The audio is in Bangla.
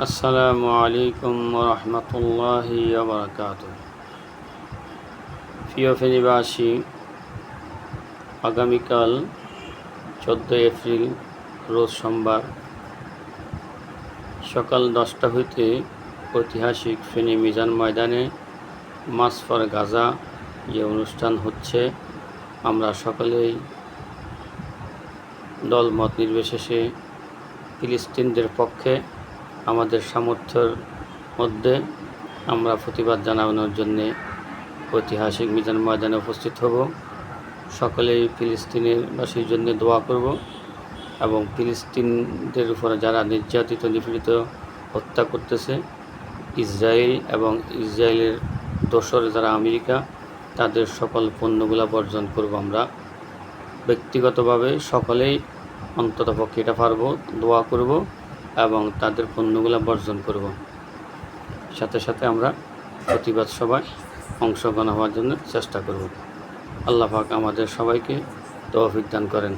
আসসালামু আলাইকুম রহমতুল্লাহি বারাকাতুহু। প্রিয় ফেনীবাসী, আগামীকাল 14 এপ্রিল রোজ সোমবার সকাল 10টা হইতে ঐতিহাসিক ফেনী মিজান ময়দানে মার্চ ফর গাজা যে অনুষ্ঠান হচ্ছে, আমরা সকলেই দলমত নির্বিশেষে ফিলিস্তিনদের পক্ষে আমাদের সামর্থ্যের মধ্যে আমরা প্রতিবাদ জানানোর জন্যে ঐতিহাসিক মিজান ময়দানে উপস্থিত হব। সকলেই ফিলিস্তিনের বাসীর জন্য দোয়া করব এবং ফিলিস্তিনদের উপরে যারা নির্যাতিত নিপীড়িত হত্যা করতেছে, ইসরায়েল এবং ইসরায়েলের দোসর যারা আমেরিকা, তাদের সকল পণ্যগুলা বর্জন করব। আমরা ব্যক্তিগতভাবে সকলেই অন্ততপক্ষে এটা পারবো, দোয়া করব এবং তাদের পণ্যগুলো বর্জন করব। সাথে সাথে আমরা প্রতিবাদ সভায় অংশগ্রহণ হওয়ার জন্য চেষ্টা করব। আল্লাহ পাক আমাদের সবাইকে তৌফিক দান করেন।